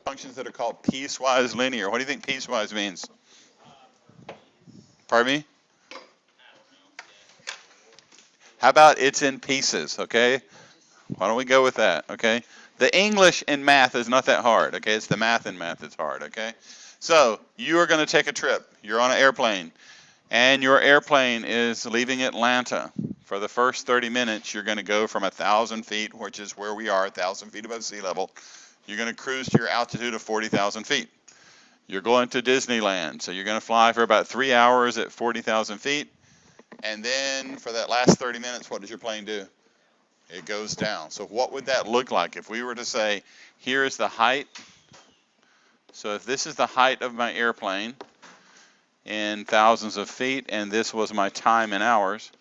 functions that are called piecewise linear. What do you think piecewise means? Pardon me? How about it's in pieces, okay? Why don't we go with that, okay? The English in math is not that hard, okay? It's the math in math that's hard, okay? So you are going to take a trip. You're on an airplane, and your airplane is leaving Atlanta. For the first 30 minutes, you're going to go from 1,000 feet, which is where we are, 1,000 feet above sea level. You're going to cruise to your altitude of 40,000 feet. You're going to Disneyland, so you're going to fly for about 3 hours at 40,000 feet. And then for that last 30 minutes, what does your plane do? It goes down. So what would that look like if we were to say, here is the height. So if this is the height of my airplane in thousands of feet, and this was my time in hours.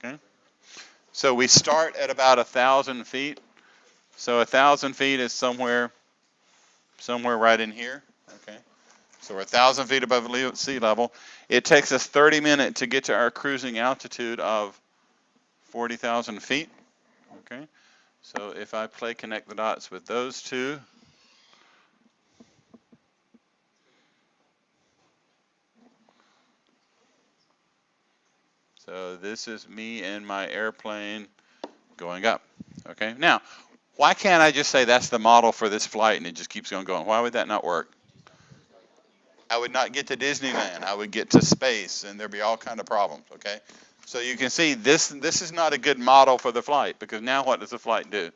Okay. So we start at about 1,000 feet. So 1,000 feet is somewhere right in here. Okay. So we're 1,000 feet above sea level. It takes us 30 minutes to get to our cruising altitude of 40,000 feet. Okay. So if I connect the dots with those two, so this is me and my airplane going up. Okay. Now, why can't I just say that's the model for this flight and it just keeps on going? Why would that not work? I would not get to Disneyland. I would get to space, and there'd be all kind of problems. Okay, so you can see this is not a good model for the flight, because now what does the flight do?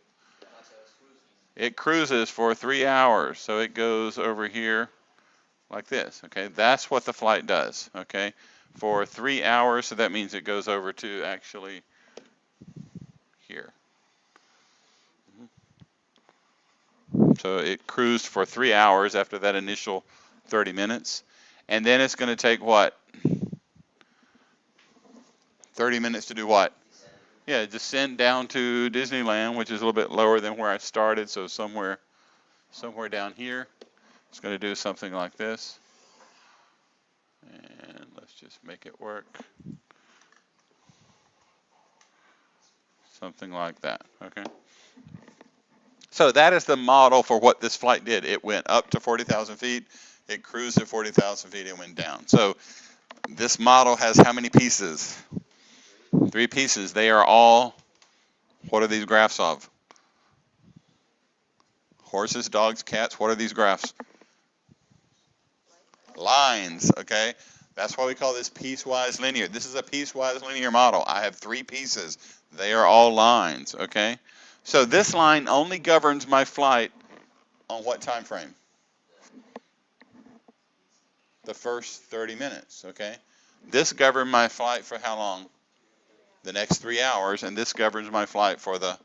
It cruises for 3 hours, so it goes over here like this. Okay, that's what the flight does. Okay, for 3 hours, so that means it goes over to actually here. So it cruised for 3 hours after that initial 30 minutes. And then it's going to take what? 30 minutes to do what? Yeah, descend down to Disneyland, which is a little bit lower than where I started. So somewhere down here. It's going to do something like this. And let's just make it work. Something like that. Okay. So that is the model for what this flight did. It went up to 40,000 feet. It cruised at 40,000 feet and went down. So this model has how many pieces? 3 pieces. They are all, what are these graphs of? Horses, dogs, cats. What are these graphs? Lines, okay? That's why we call this piecewise linear. This is a piecewise linear model. I have 3 pieces. They are all lines, okay? So this line only governs my flight on what time frame? The first 30 minutes, okay? This governs my flight for how long? The next 3 hours, and this governs my flight for the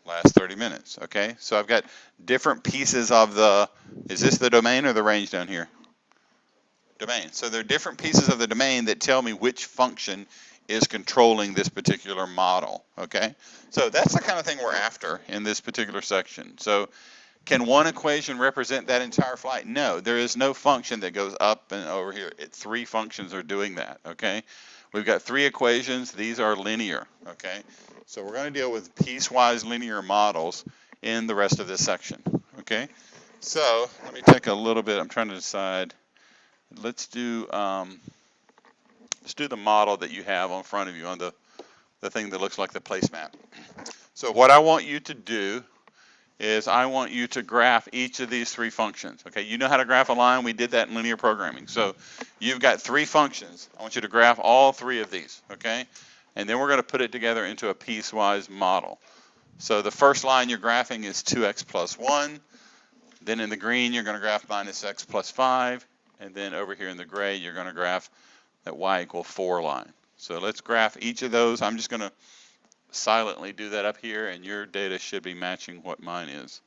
last 30 minutes, okay? So I've got different pieces of the, is this the domain or the range down here? Domain. So there are different pieces of the domain that tell me which function is controlling this particular model, okay? So that's the kind of thing we're after in this particular section. So can one equation represent that entire flight? No, there is no function that goes up and over here. 3 functions are doing that, okay? We've got 3 equations. These are linear, okay? So we're going to deal with piecewise linear models in the rest of this section, okay? So let me take a little bit. I'm trying to decide. Let's do the model that you have on front of you on the thing that looks like the place map. So what I want you to do is I want you to graph each of these 3 functions. Okay, you know how to graph a line. We did that in linear programming. So you've got 3 functions. I want you to graph all 3 of these, okay? And then we're going to put it together into a piecewise model. So the first line you're graphing is 2x plus 1. Then in the green, you're going to graph minus x plus 5. And then over here in the gray, you're going to graph that y equal 4 line. So let's graph each of those. I'm just going to silently do that up here, and your data should be matching what mine is.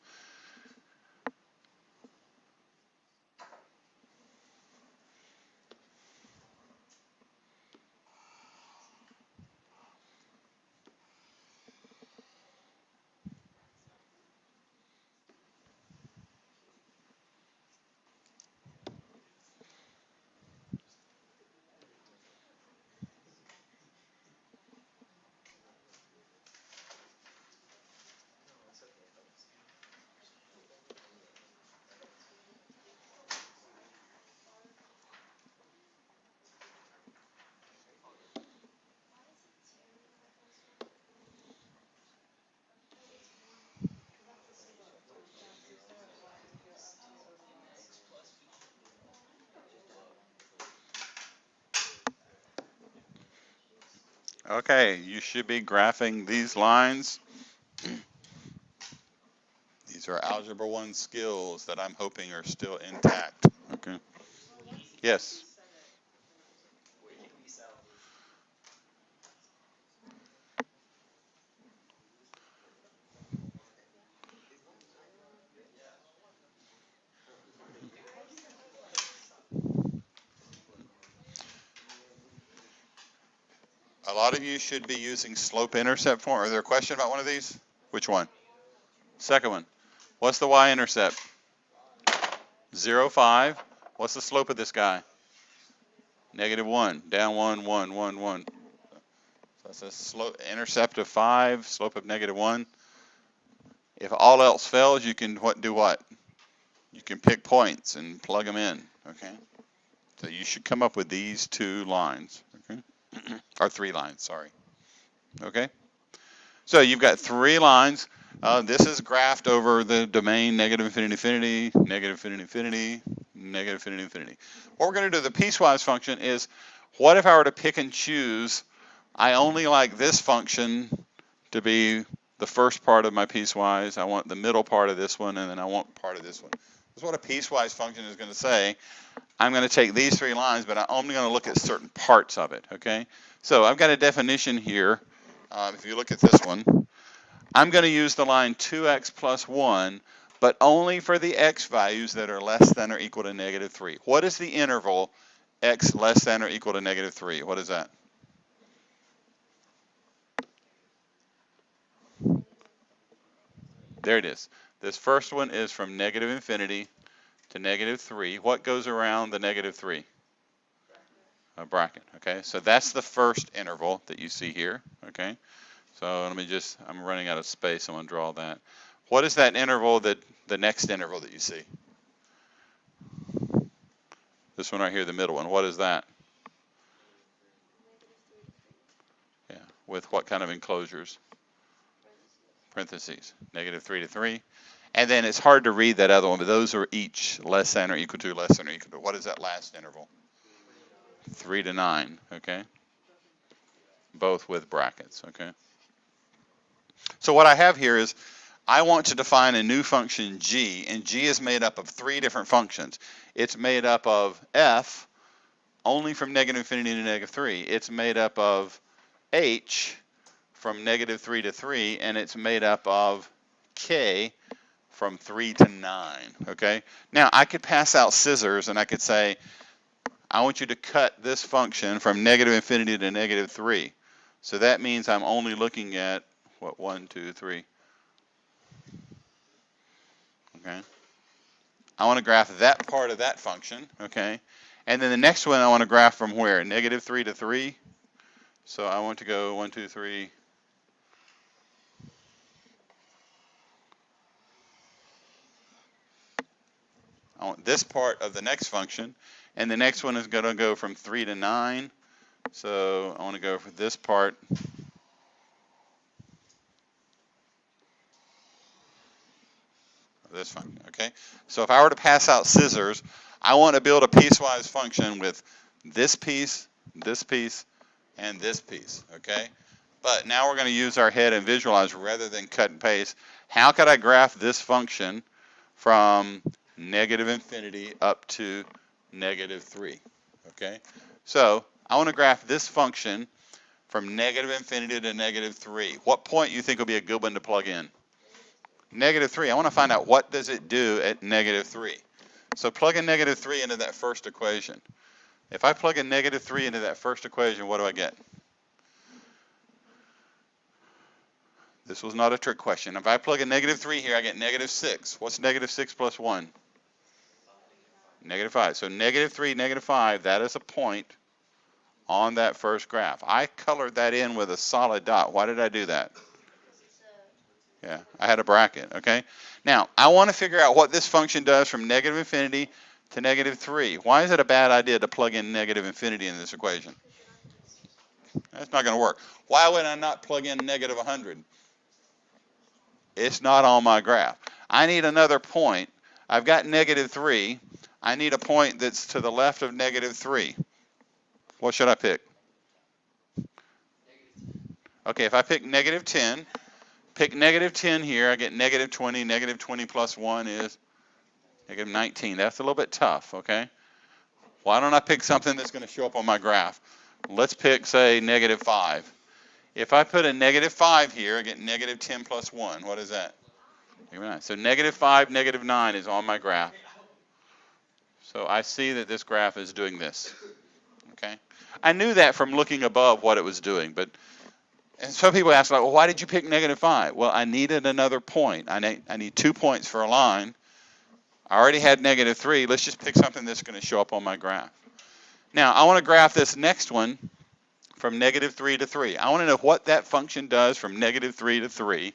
Okay, you should be graphing these lines. These are Algebra 1 skills that I'm hoping are still intact. Okay. Yes. A lot of you should be using slope-intercept form. Are there a question about one of these? Which one? Second one. What's the y-intercept? 0, 5. What's the slope of this guy? -1. Down 1, 1, 1, 1. So that's a slope intercept of 5, slope of -1. If all else fails, you can do what? You can pick points and plug them in. Okay. So you should come up with these 2 lines. Okay. Or 3 lines. Sorry. Okay. So you've got 3 lines. This is graphed over the domain negative infinity, infinity, negative infinity, infinity, negative infinity, infinity. What we're going to do, the piecewise function, is what if I were to pick and choose? I only like this function to be the first part of my piecewise. I want the middle part of this one, and then I want part of this one. That's what a piecewise function is going to say. I'm going to take these 3 lines, but I'm only going to look at certain parts of it. Okay. So I've got a definition here. If you look at this one, I'm going to use the line 2x plus 1, but only for the x values that are less than or equal to -3. What is the interval x less than or equal to -3? What is that? There it is. This first one is from negative infinity to -3. What goes around the -3? A bracket. Okay, so that's the first interval that you see here. Okay. So let me just, I'm running out of space, I'm going to draw that. What is that interval, the next interval that you see? This one right here, the middle one, what is that? Yeah, with what kind of enclosures? Parentheses, -3 to 3. And then it's hard to read that other one, but those are each less than or equal to, less than or equal to. What is that last interval? 3 to 9, okay? Both with brackets, okay? So what I have here is I want to define a new function g, and g is made up of 3 different functions. It's made up of f, only from negative infinity to -3. It's made up of h, from -3 to 3, and it's made up of k, from 3 to 9, okay? Now, I could pass out scissors, and I could say, I want you to cut this function from negative infinity to -3. So that means I'm only looking at, what, 1, 2, 3. Okay. I want to graph that part of that function, okay? And then the next one I want to graph from where? -3 to 3. So I want to go 1, 2, 3. I want this part of the next function. And the next one is going to go from 3 to 9. So I want to go for this part. This function, okay? So if I were to pass out scissors, I want to build a piecewise function with this piece, and this piece, okay? But now we're going to use our head and visualize rather than cut and paste. How could I graph this function from negative infinity up to -3, okay? So I want to graph this function from negative infinity to -3. What point do you think will be a good one to plug in? -3. I want to find out what does it do at -3. So plug in -3 into that first equation. If I plug in -3 into that first equation, what do I get? This was not a trick question. If I plug in -3 here, I get -6. What's -6 plus 1? -5. So -3, -5, that is a point on that first graph. I colored that in with a solid dot. Why did I do that? Yeah, I had a bracket, okay? Now, I want to figure out what this function does from negative infinity to -3. Why is it a bad idea to plug in negative infinity in this equation? That's not going to work. Why would I not plug in -100? It's not on my graph. I need another point. I've got -3. I need a point that's to the left of -3. What should I pick? Okay, if I pick negative 10, pick negative 10 here, I get negative 20. Negative 20 plus 1 is negative 19. That's a little bit tough, okay? Why don't I pick something that's going to show up on my graph? Let's pick, say, negative 5. If I put a negative 5 here, I get negative 10 plus 1. What is that? Negative 9. So negative 5, negative 9 is on my graph. So I see that this graph is doing this. Okay? I knew that from looking above what it was doing, but and some people ask, like, well, why did you pick negative 5? Well, I needed another point. I need 2 points for a line. I already had negative 3. Let's just pick something that's going to show up on my graph. Now, I want to graph this next one from negative 3 to 3. I want to know what that function does from negative 3 to 3.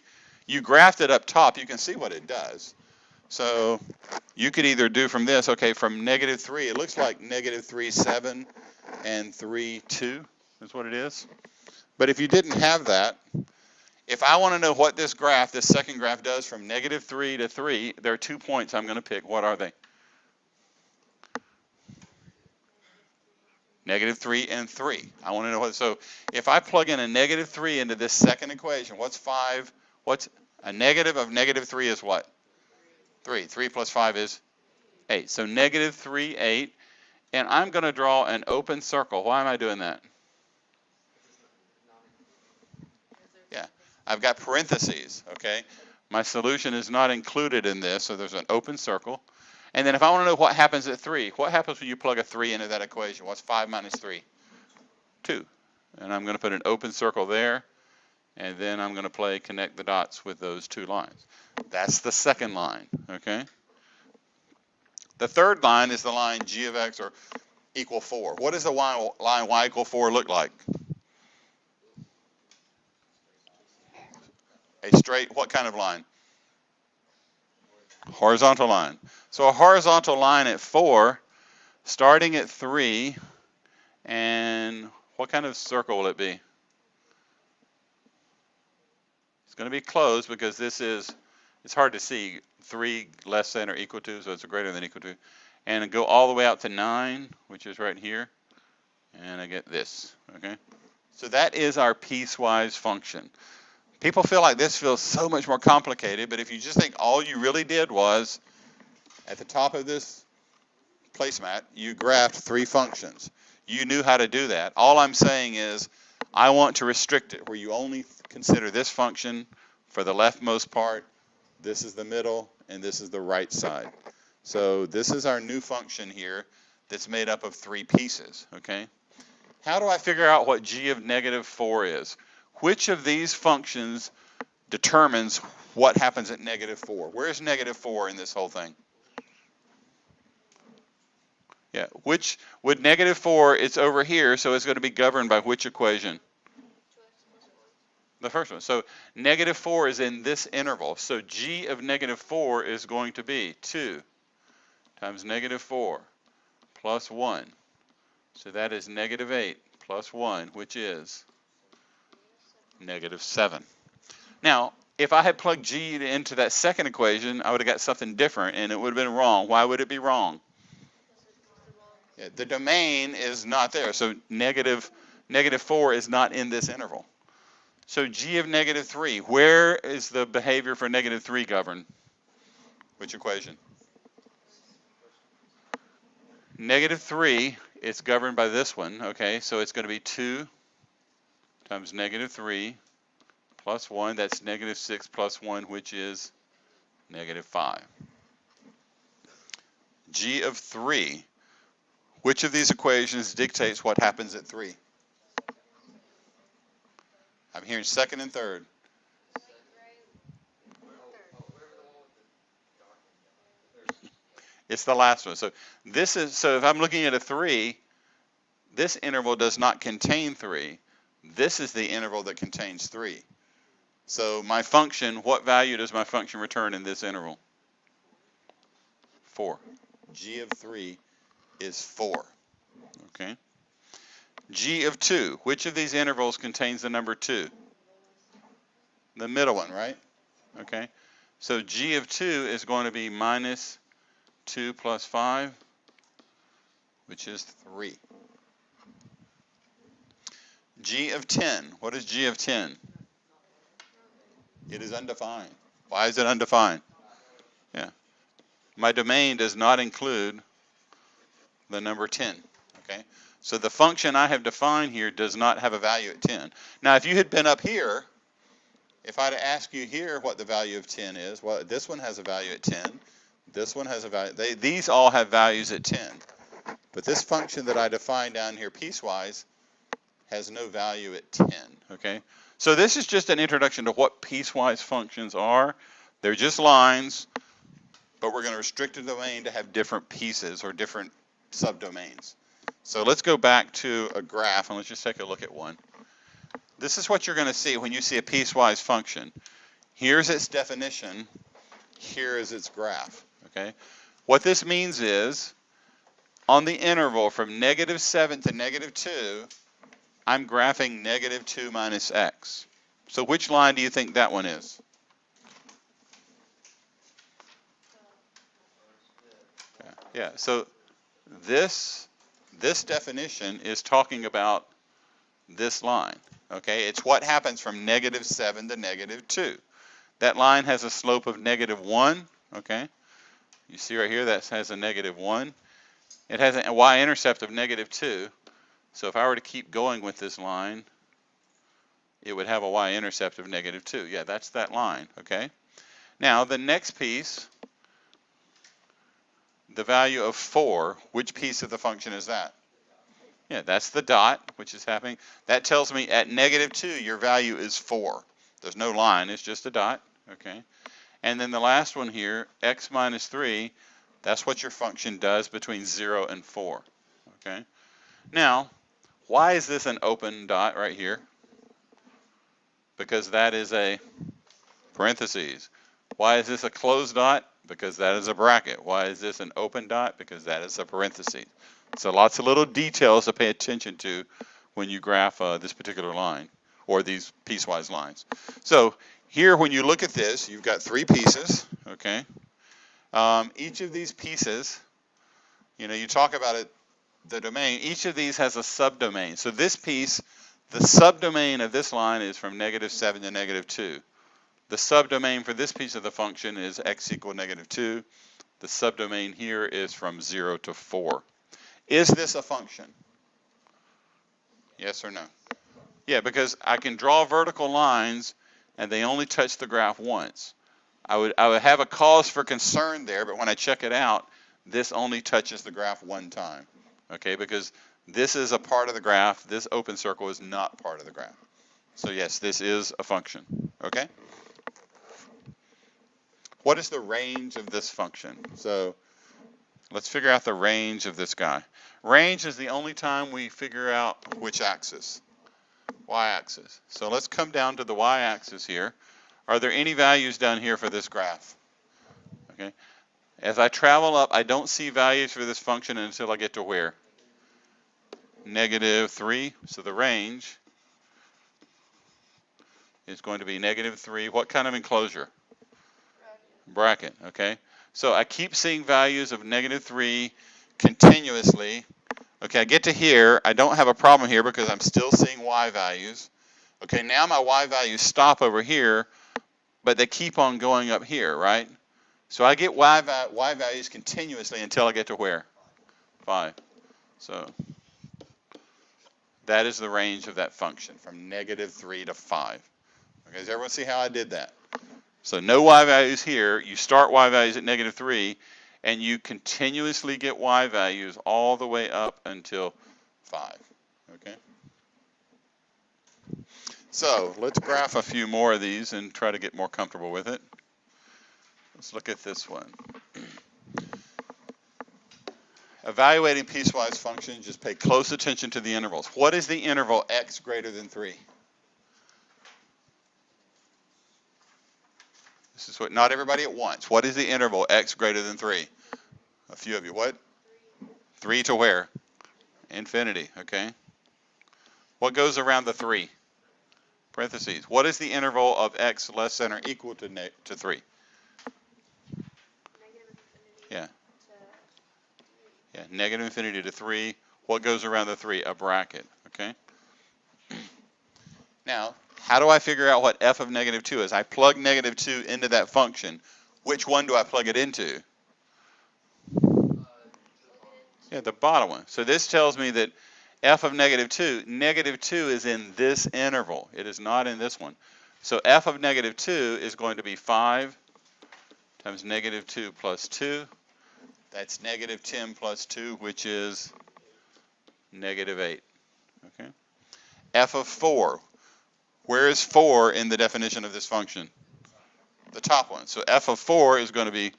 You graphed it up top. You can see what it does. So you could either do from this, okay, from negative 3, it looks like negative 3, 7, and 3, 2 is what it is. But if you didn't have that, if I want to know what this graph, this second graph does from negative 3 to 3, there are 2 points I'm going to pick. What are they? Negative 3 and 3. I want to know what, so if I plug in a negative 3 into this second equation, what's 5? What's a negative of negative 3 is what? 3. 3 plus 5 is 8. So negative 3, 8. And I'm going to draw an open circle. Why am I doing that? Yeah, I've got parentheses, okay? My solution is not included in this, so there's an open circle. And then if I want to know what happens at 3, what happens when you plug a 3 into that equation? What's 5 minus 3? 2. And I'm going to put an open circle there, and then I'm going to connect the dots with those 2 lines. That's the second line, okay? The third line is the line g of x or equal 4. What does the line y equal 4 look like? A straight, what kind of line? Horizontal line. So a horizontal line at 4, starting at 3, and what kind of circle will it be? It's going to be closed because this is, it's hard to see, 3 less than or equal to, so it's a greater than equal to. And go all the way out to 9, which is right here, and I get this, okay? So that is our piecewise function. People feel like this feels so much more complicated, but if you just think all you really did was, at the top of this placemat, you graphed 3 functions. You knew how to do that. All I'm saying is, I want to restrict it, where you only consider this function for the leftmost part, this is the middle, and this is the right side. So this is our new function here that's made up of 3 pieces, okay? How do I figure out what g of negative 4 is? Which of these functions determines what happens at negative 4? Where's negative 4 in this whole thing? Yeah, which, with negative 4, it's over here, so it's going to be governed by which equation? The first one. So negative 4 is in this interval. So g of negative 4 is going to be 2 times negative 4 plus 1. So that is negative 8 plus 1, which is negative 7. Now, if I had plugged g into that second equation, I would have got something different, and it would have been wrong. Why would it be wrong? Yeah, the domain is not there, so negative 4 is not in this interval. So g of negative 3, where is the behavior for negative 3 governed? Which equation? Negative 3 is governed by this one, okay, so it's going to be 2 times negative 3 plus 1, that's negative 6 plus 1, which is negative 5. G of 3, which of these equations dictates what happens at 3? I'm hearing second and third. It's the last one. So this is, so if I'm looking at a 3, this interval does not contain 3. This is the interval that contains 3. So my function, what value does my function return in this interval? 4. G of 3 is 4. Okay. G of 2, which of these intervals contains the number 2? The middle one, right? Okay. So G of 2 is going to be minus 2 plus 5, which is 3. G of 10. What is G of 10? It is undefined. Why is it undefined? Yeah. My domain does not include the number 10. Okay. So the function I have defined here does not have a value at 10. Now, if you had been up here, if I'd asked you here what the value of 10 is, well, this one has a value at 10. This one has a value. These all have values at 10. But this function that I defined down here, piecewise, has no value at 10. Okay. So this is just an introduction to what piecewise functions are. They're just lines, but we're going to restrict the domain to have different pieces or different subdomains. So let's go back to a graph and let's just take a look at one. This is what you're going to see when you see a piecewise function. Here's its definition. Here is its graph. Okay. What this means is on the interval from -7 to -2, I'm graphing -2 minus x. So which line do you think that one is? Yeah, so this definition is talking about this line. Okay, it's what happens from -7 to -2. That line has a slope of -1. Okay, you see right here that has a -1. It has a y-intercept of -2. So if I were to keep going with this line, it would have a y-intercept of -2. Yeah, that's that line. Okay. Now the next piece, the value of 4, which piece of the function is that? Yeah, that's the dot, which is happening. That tells me at -2, your value is 4. There's no line, it's just a dot. Okay. And then the last one here, x minus 3, that's what your function does between 0 and 4. Okay. Now, why is this an open dot right here? Because that is a parentheses. Why is this a closed dot? Because that is a bracket. Why is this an open dot? Because that is a parentheses. So lots of little details to pay attention to when you graph this particular line or these piecewise lines. So here when you look at this, you've got 3 pieces, okay? Each of these pieces, you talk about it, the domain, each of these has a subdomain. So this piece, the subdomain of this line is from -7 to -2. The subdomain for this piece of the function is x equal -2. The subdomain here is from 0 to 4. Is this a function? Yes or no? Yeah, because I can draw vertical lines and they only touch the graph once. I would have a cause for concern there, but when I check it out, this only touches the graph one time. Okay, because this is a part of the graph. This open circle is not part of the graph. So yes, this is a function. Okay? What is the range of this function? So let's figure out the range of this guy. Range is the only time we figure out which axis. Y-axis. So let's come down to the y-axis here. Are there any values down here for this graph? Okay. As I travel up, I don't see values for this function until I get to where? -3. So the range is going to be -3. What kind of enclosure? Bracket. Okay. So I keep seeing values of -3 continuously. Okay, I get to here. I don't have a problem here because I'm still seeing y values. Okay, now my y values stop over here, but they keep on going up here, right? So I get y values continuously until I get to where? 5. So that is the range of that function, from -3 to 5. Okay, does everyone see how I did that? So no y values here. You start y values at -3, and you continuously get y values all the way up until 5. Okay. So let's graph a few more of these and try to get more comfortable with it. Let's look at this one. Evaluating piecewise functions, just pay close attention to the intervals. What is the interval x greater than 3? This is what, not everybody at once. What is the interval x greater than 3? A few of you. What? 3 to where? Infinity. Okay. What goes around the 3? Parentheses. What is the interval of x less than or equal to 3? Yeah. Yeah. -infinity to 3. What goes around the 3? A bracket. Okay. Now, how do I figure out what f of negative 2 is? I plug negative 2 into that function. Which one do I plug it into? Yeah, the bottom one. So this tells me that f of negative 2 is in this interval. It is not in this one. So f of negative 2 is going to be 5 times negative 2 plus 2. That's negative 10 plus 2, which is negative 8. Okay. F of 4. Where is 4 in the definition of this function? The top one. So f of 4 is going to be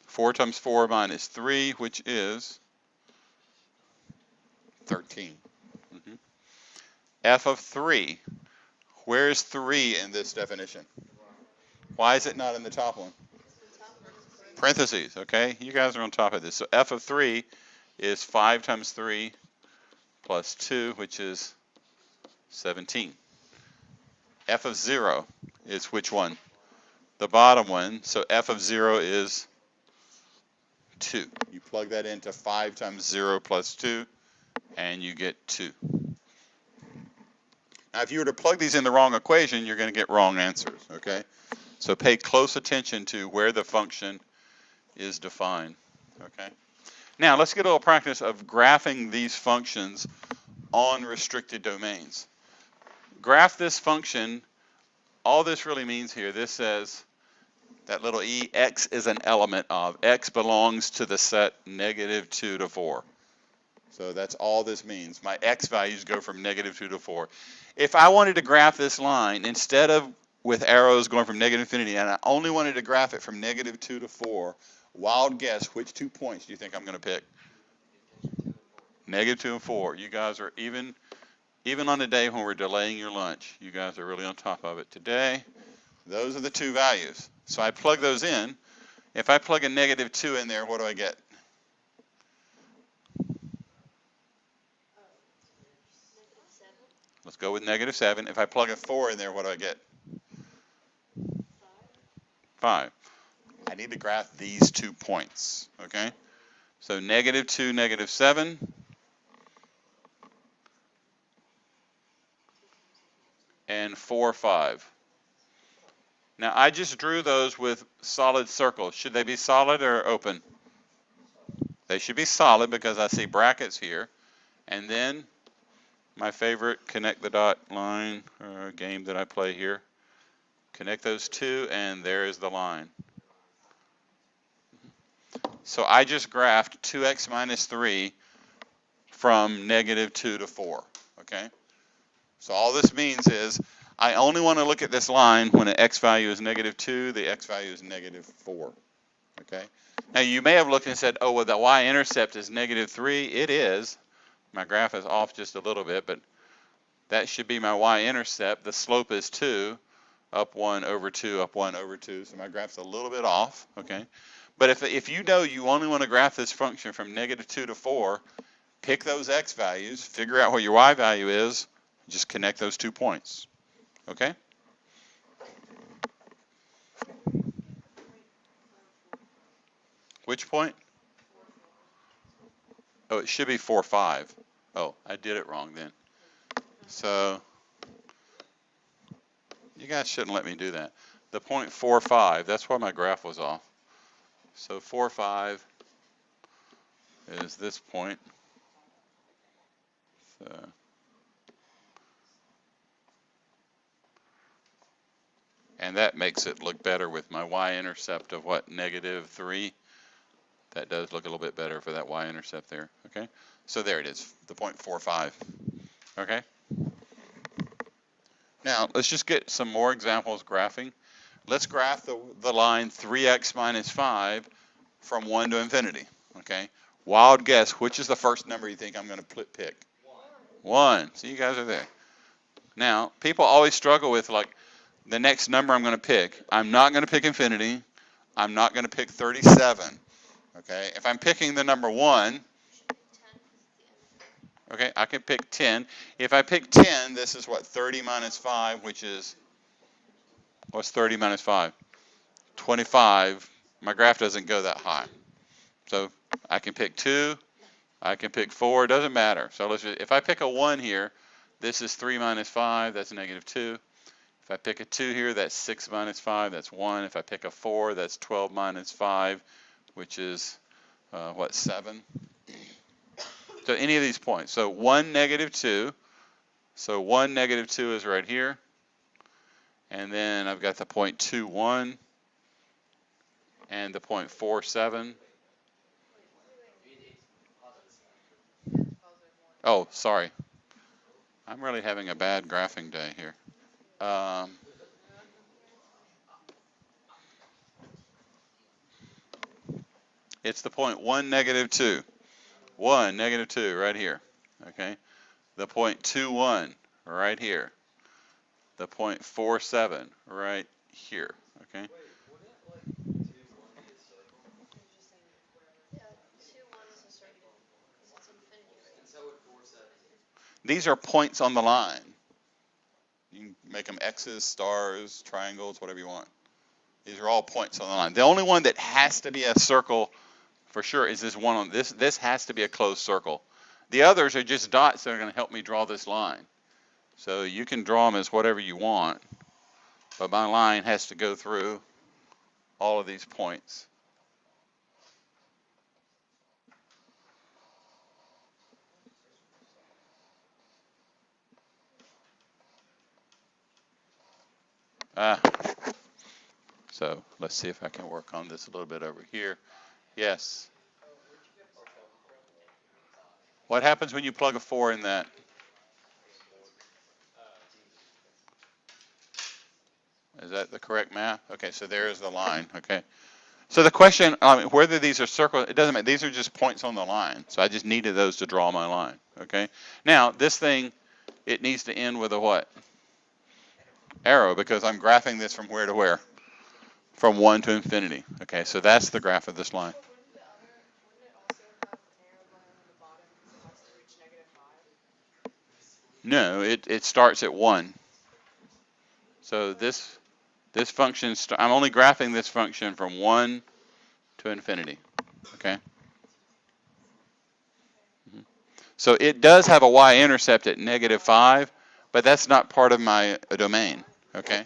4 times 4 minus 3, which is 13. F of 3. Where is 3 in this definition? Why is it not in the top one? Parentheses, okay? You guys are on top of this. So f of 3 is 5 times 3 plus 2, which is 17. F of 0 is which one? The bottom one. So f of 0 is 2. You plug that into 5 times 0 plus 2, and you get 2. Now, if you were to plug these in the wrong equation, you're going to get wrong answers, okay? So pay close attention to where the function is defined, okay? Now, let's get a little practice of graphing these functions on restricted domains. Graph this function. All this really means here, this says that little e, x is an element of. X belongs to the set negative 2 to 4. So that's all this means. My x values go from negative 2 to 4. If I wanted to graph this line, instead of with arrows going from negative infinity, and I only wanted to graph it from negative 2 to 4, wild guess, which 2 points do you think I'm going to pick? Negative 2 and 4. You guys are even on the day when we're delaying your lunch, you guys are really on top of it. Today, those are the 2 values. So I plug those in. If I plug a negative 2 in there, what do I get? Let's go with negative 7. If I plug a 4 in there, what do I get? 5. I need to graph these 2 points, okay? So negative 2, negative 7. And 4, 5. Now, I just drew those with solid circles. Should they be solid or open? They should be solid because I see brackets here. And then my favorite connect the dot line game that I play here. Connect those 2, and there is the line. So I just graphed 2x minus 3 from negative 2 to 4, okay? So all this means is I only want to look at this line when the x value is negative 2, the x value is negative 4, okay? Now you may have looked and said, oh, well, the y-intercept is negative 3. It is. My graph is off just a little bit, but that should be my y-intercept. The slope is 2, up 1 over 2, up 1 over 2. So my graph's a little bit off, okay? But if you know you only want to graph this function from negative 2 to 4, pick those x values, figure out what your y value is, just connect those 2 points, okay? Which point? Oh, it should be 4, 5. Oh, I did it wrong then. So you guys shouldn't let me do that. The point 4, 5, that's why my graph was off. So 4, 5 is this point. So and that makes it look better with my y-intercept of what, negative 3. That does look a little bit better for that y-intercept there, okay? So there it is, the point 4, 5, okay? Now, let's just get some more examples graphing. Let's graph the line 3x minus 5 from 1 to infinity, okay? Wild guess, which is the first number you think I'm going to pick? 1. So you guys are there. Now, people always struggle with, like, the next number I'm going to pick. I'm not going to pick infinity. I'm not going to pick 37, okay? If I'm picking the number 1, okay, I can pick 10. If I pick 10, this is what, 30 minus 5, which is, what's 30 minus 5? 25. My graph doesn't go that high. So I can pick 2, I can pick 4, it doesn't matter. So let's just, if I pick a 1 here, This is 3 minus 5, that's negative 2. If I pick a 2 here, that's 6 minus 5, that's 1. If I pick a 4, that's 12 minus 5, which is, 7? So any of these points. So 1, negative 2. So 1, negative 2 is right here. And then I've got the point 2, 1 and the point 4, 7. Oh, sorry. I'm really having a bad graphing day here. It's the point 1, negative 2. 1, negative 2, right here. Okay. The point 2, 1, right here. The point 4, 7, right here. Okay. These are points on the line. You can make them X's, stars, triangles, whatever you want. These are all points on the line. The only one that has to be a circle for sure is this one on this. This has to be a closed circle. The others are just dots that are going to help me draw this line. So you can draw them as whatever you want, but my line has to go through all of these points. So let's see if I can work on this a little bit over here. Yes. What happens when you plug a 4 in that? Is that the correct math? Okay, so there's the line. Okay. So the question, whether these are circles, it doesn't matter. These are just points on the line. So I just needed those to draw my line. Okay. Now this thing, it needs to end with a what? Arrow, because I'm graphing this from where to where? From 1 to infinity. Okay, so that's the graph of this line. No, it starts at 1. So this function, I'm only graphing this function from 1 to infinity. Okay. So it does have a y-intercept at negative 5, but that's not part of my domain. Okay.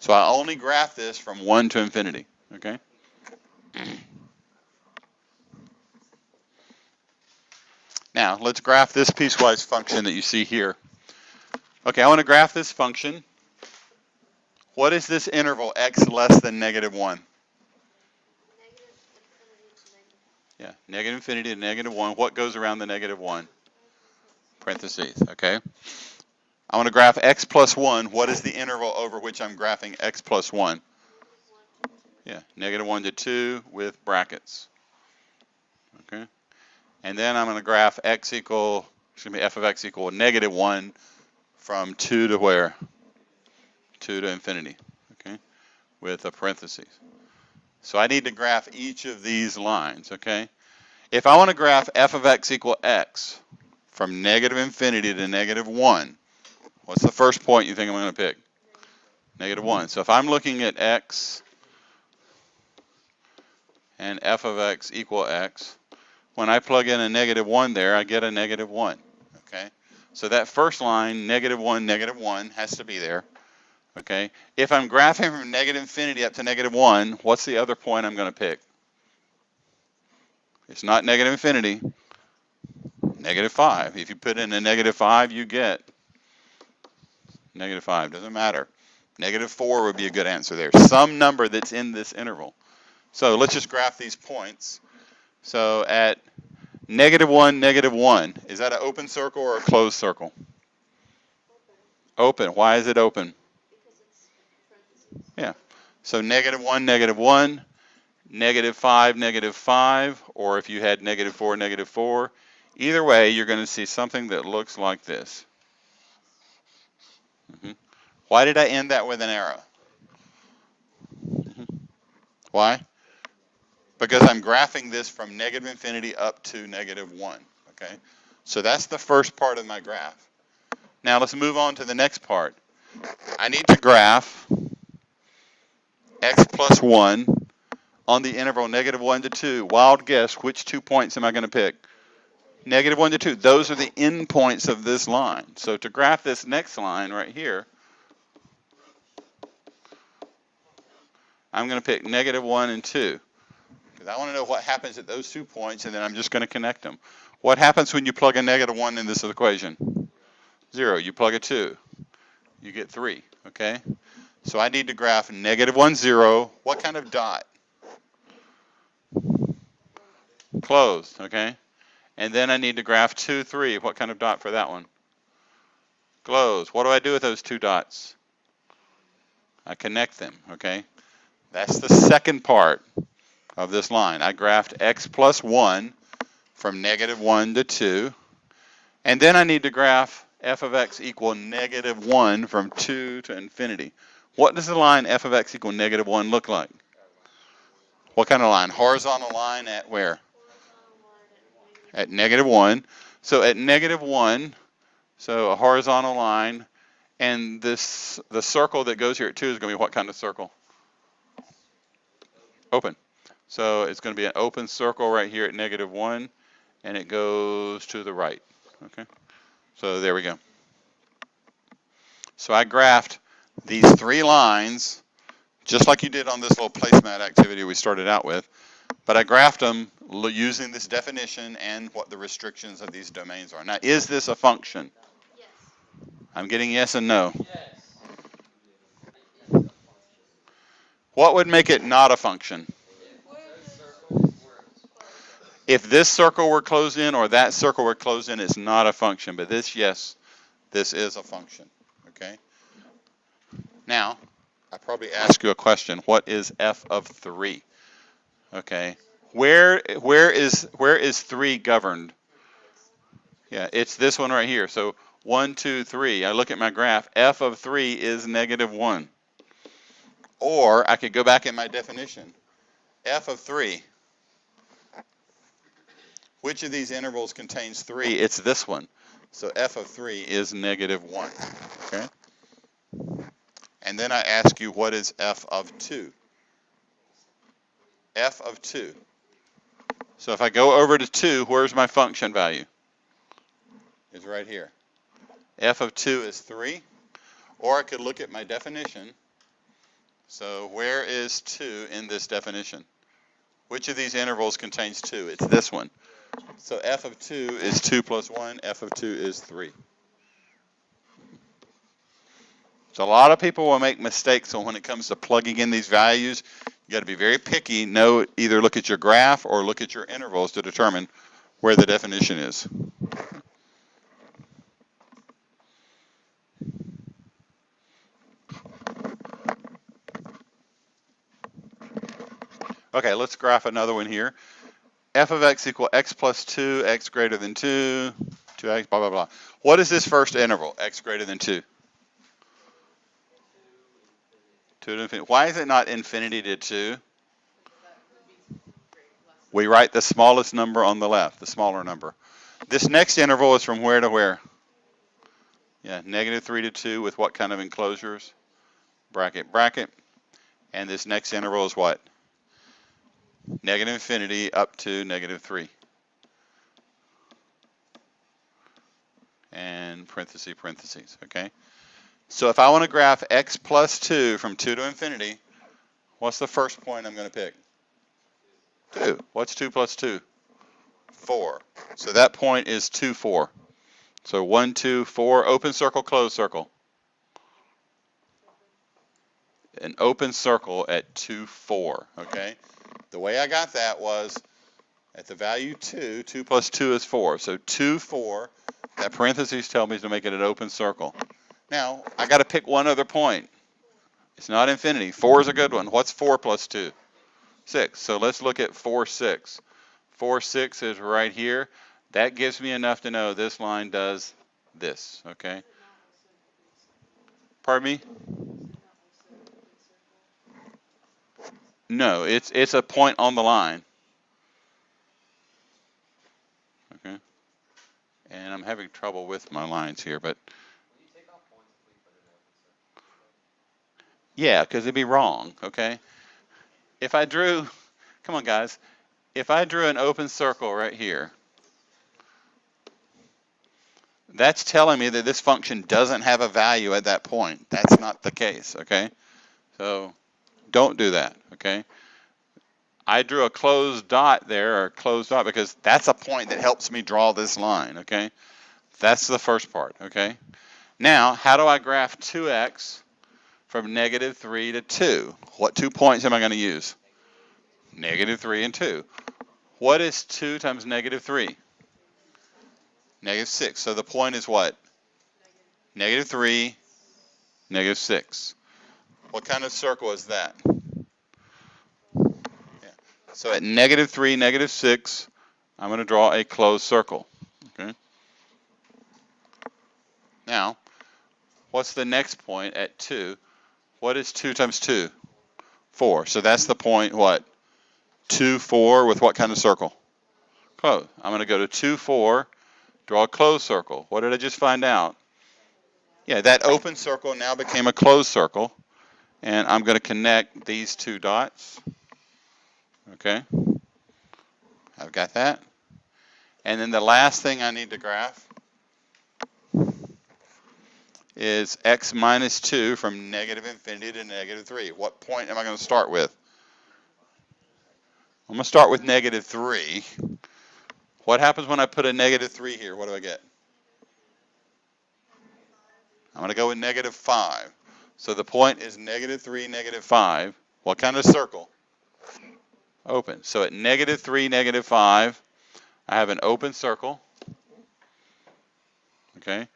So I only graph this from 1 to infinity. Okay. Now let's graph this piecewise function that you see here. Okay, I want to graph this function. What is this interval x less than negative 1? Yeah, negative infinity to negative 1. What goes around the negative 1? Parentheses, okay? I want to graph x plus 1. What is the interval over which I'm graphing x plus 1? Yeah, negative 1 to 2 with brackets. Okay? And then I'm going to graph f of x equal negative 1 from 2 to where? 2 to infinity, okay? With a parentheses. So I need to graph each of these lines, okay? If I want to graph f of x equal x from negative infinity to negative 1, what's the first point you think I'm going to pick? Negative 1. So if I'm looking at x and f of x equal x, when I plug in a negative 1 there, I get a negative 1, okay? So that first line, negative 1, has to be there, okay? If I'm graphing from negative infinity up to negative 1, what's the other point I'm going to pick? It's not negative infinity, negative 5. If you put in a negative 5, you get negative 5. Doesn't matter. Negative 4 would be a good answer there. Some number that's in this interval. So let's just graph these points. So at negative 1, is that an open circle or a closed circle? Open. Why is it open? Yeah. So negative 1, negative 5, or if you had negative 4. Either way, you're going to see something that looks like this. Why did I end that with an arrow? Why? Because I'm graphing this from negative infinity up to negative 1. Okay? So that's the first part of my graph. Now let's move on to the next part. I need to graph x plus 1 on the interval negative 1 to 2. Wild guess, which 2 points am I going to pick? Negative 1 to 2. Those are the endpoints of this line. So to graph this next line right here, I'm going to pick negative 1 and 2. Because I want to know what happens at those 2 points, and then I'm just going to connect them. What happens when you plug a negative 1 in this equation? 0. You plug a 2. You get 3. Okay? So I need to graph negative 1, 0. What kind of dot? Closed. Okay? And then I need to graph 2, 3. What kind of dot for that one? Closed. What do I do with those 2 dots? I connect them. Okay? That's the second part of this line. I graphed x plus 1 from negative 1 to 2. And then I need to graph f of x equal negative 1 from 2 to infinity. What does the line f of x equal negative 1 look like? What kind of line? Horizontal line at where? At negative 1. So at negative 1, so a horizontal line, and the circle that goes here at 2 is going to be what kind of circle? Open. So it's going to be an open circle right here at negative 1, and it goes to the right. Okay. So there we go. So I graphed these 3 lines, just like you did on this little placemat activity we started out with, but I graphed them using this definition and what the restrictions of these domains are. Now, is this a function? Yes. I'm getting yes and no. Yes. What would make it not a function? If this circle were closed in or that circle were closed in, it's not a function. But this, yes, this is a function. Okay? Now, I probably ask you a question. What is f of 3? Okay. Where is 3 governed? Yeah, it's this one right here. So 1, 2, 3. I look at my graph. F of 3 is negative 1. Or I could go back in my definition. F of 3. Which of these intervals contains 3? It's this one. So f of 3 is negative 1. Okay? And then I ask you, what is f of 2? F of 2. So if I go over to 2, where's my function value? It's right here. F of 2 is 3. Or I could look at my definition. So where is 2 in this definition? Which of these intervals contains 2? It's this one. So f of 2 is 2 plus 1. F of 2 is 3. So a lot of people will make mistakes. So when it comes to plugging in these values, you got to be very picky. Know, either look at your graph or look at your intervals to determine where the definition is. Okay, let's graph another one here. F of x equal x plus 2, x greater than 2, 2x, blah, blah, blah. What is this first interval, x greater than 2? 2 to infinity. Why is it not infinity to 2? We write the smallest number on the left, the smaller number. This next interval is from where to where? Yeah, negative 3 to 2 with what kind of enclosures? Bracket, bracket. And this next interval is what? Negative infinity up to negative 3. And parentheses, parentheses, okay? So if I want to graph x plus 2 from 2 to infinity, what's the first point I'm going to pick? 2. What's 2 plus 2? 4. So that point is 2, 4. So 1, 2, 4, open circle, closed circle. An open circle at 2, 4, okay? The way I got that was at the value 2, 2 plus 2 is 4. So 2, 4, that parentheses tell me to make it an open circle. Now, I got to pick one other point. It's not infinity. 4 is a good one. What's 4 plus 2? 6. So let's look at 4, 6. 4, 6 is right here. That gives me enough to know this line does this, okay? Pardon me? No, it's a point on the line. Okay. And I'm having trouble with my lines here, but yeah, because it'd be wrong, okay? If I drew, come on guys, if I drew an open circle right here, that's telling me that this function doesn't have a value at that point. That's not the case, okay? So don't do that, okay? I drew a closed dot there, or a closed dot, because that's a point that helps me draw this line, okay? That's the first part, okay? Now, how do I graph 2x from -3 to 2? What 2 points am I going to use? -3 and 2. What is 2 times -3? -6. So the point is what? -3, -6. What kind of circle is that? Yeah. So at -3, -6, I'm going to draw a closed circle. Okay. Now, what's the next point at 2? What is 2 times 2? 4. So that's the point, what? 2, 4 with what kind of circle? Closed. I'm going to go to 2, 4, draw a closed circle. What did I just find out? Yeah, that open circle now became a closed circle. And I'm going to connect these 2 dots. Okay. I've got that. And then the last thing I need to graph is x minus 2 from -infinity to -3. What point am I going to start with? I'm going to start with -3. What happens when I put a -3 here? What do I get? I'm going to go with -5. So the point is -3, -5. What kind of circle? Open. So at -3, -5, I have an open circle. Okay.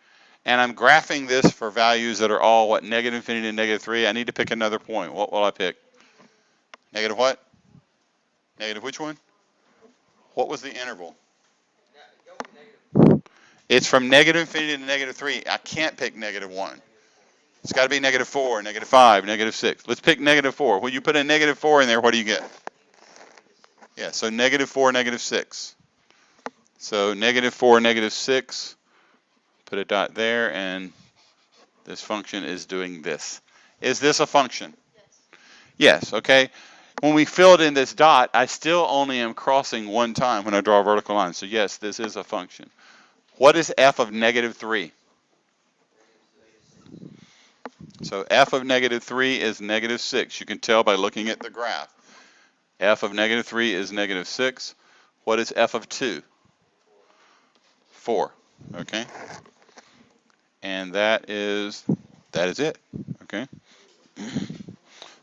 And I'm graphing this for values that are all, what, -infinity to -3. I need to pick another point. What will I pick? Negative what? Negative which one? What was the interval? It's from -infinity to -3. I can't pick -1. It's got to be -4, -5, -6. Let's pick -4. When you put a -4 in there, what do you get? Yeah, so -4, -6. So -4, -6. Put a dot there, and this function is doing this. Is this a function? Yes, okay. When we filled in this dot, I still only am crossing one time when I draw a vertical line. So yes, this is a function. What is f of -3? So f of -3 is -6. You can tell by looking at the graph. F of -3 is -6. What is f of 2? 4. Okay. And that is it. Okay.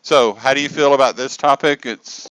So how do you feel about this topic? It's